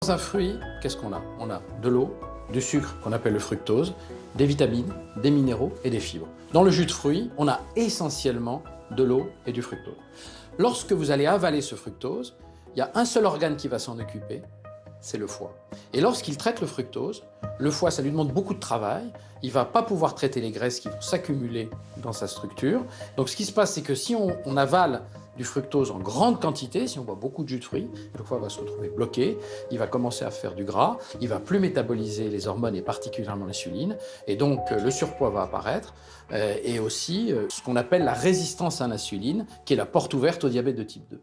Dans un fruit, qu'est-ce qu'on a? On a de l'eau, du sucre qu'on appelle le fructose, des vitamines, des minéraux et des fibres. Dans le jus de fruits, on a essentiellement de l'eau et du fructose. Lorsque vous allez avaler ce fructose, il y a un seul organe qui va s'en occuper, c'est le foie. Et lorsqu'il traite le foie, ça lui demande beaucoup de travail. Il ne va pas pouvoir traiter les graisses qui vont s'accumuler dans sa structure. Donc ce qui se passe, c'est que si on avale du fructose en grande quantité, si on boit beaucoup de jus de fruits, le foie va se retrouver bloqué, il va commencer à faire du gras, il va plus métaboliser les hormones et particulièrement l'insuline, et donc le surpoids va apparaître, et aussi ce qu'on appelle la résistance à l'insuline, qui est la porte ouverte au diabète de type 2.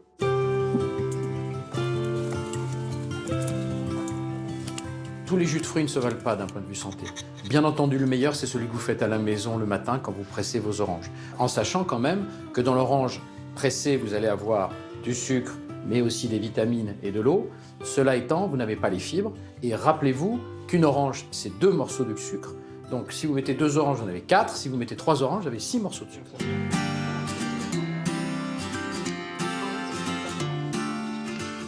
Tous les jus de fruits ne se valent pas d'un point de vue santé. Bien entendu, le meilleur, c'est celui que vous faites à la maison le matin quand vous pressez vos oranges. En sachant quand même que dans l'orange pressée, vous allez avoir du sucre, mais aussi des vitamines et de l'eau. Cela étant, vous n'avez pas les fibres. Et rappelez-vous qu'une orange, c'est 2 morceaux de sucre. Donc si vous mettez 2 oranges, vous en avez 4. Si vous mettez 3 oranges, vous avez 6 morceaux de sucre.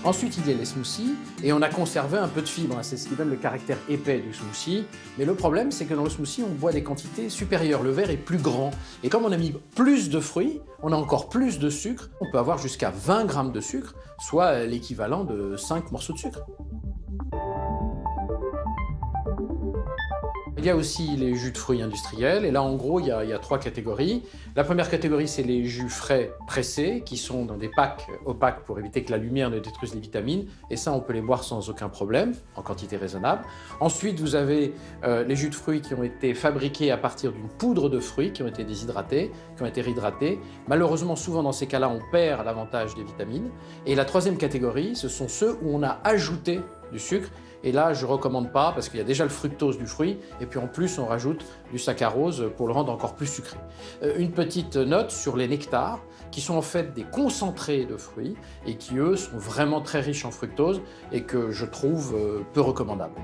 Ensuite, il y a les smoothies, et on a conservé un peu de fibres. C'est ce qui donne le caractère épais du smoothie. Mais le problème, c'est que dans le smoothie, on boit des quantités supérieures. Le verre est plus grand. Et comme on a mis plus de fruits, on a encore plus de sucre. On peut avoir jusqu'à 20 grammes de sucre, soit l'équivalent de 5 morceaux de sucre. Il y a aussi les jus de fruits industriels, et là en gros il y a 3 catégories. La première catégorie, c'est les jus frais pressés, qui sont dans des packs opaques pour éviter que la lumière ne détruise les vitamines, et ça on peut les boire sans aucun problème, en quantité raisonnable. Ensuite vous avez les jus de fruits qui ont été fabriqués à partir d'une poudre de fruits, qui ont été déshydratés, qui ont été réhydratés. Malheureusement, souvent dans ces cas-là, on perd l'avantage des vitamines. Et la troisième catégorie, ce sont ceux où on a ajouté du sucre. Et là, je ne recommande pas parce qu'il y a déjà le fructose du fruit et puis en plus, on rajoute du saccharose pour le rendre encore plus sucré. Une petite note sur les nectars qui sont en fait des concentrés de fruits et qui, eux, sont vraiment très riches en fructose et que je trouve peu recommandables.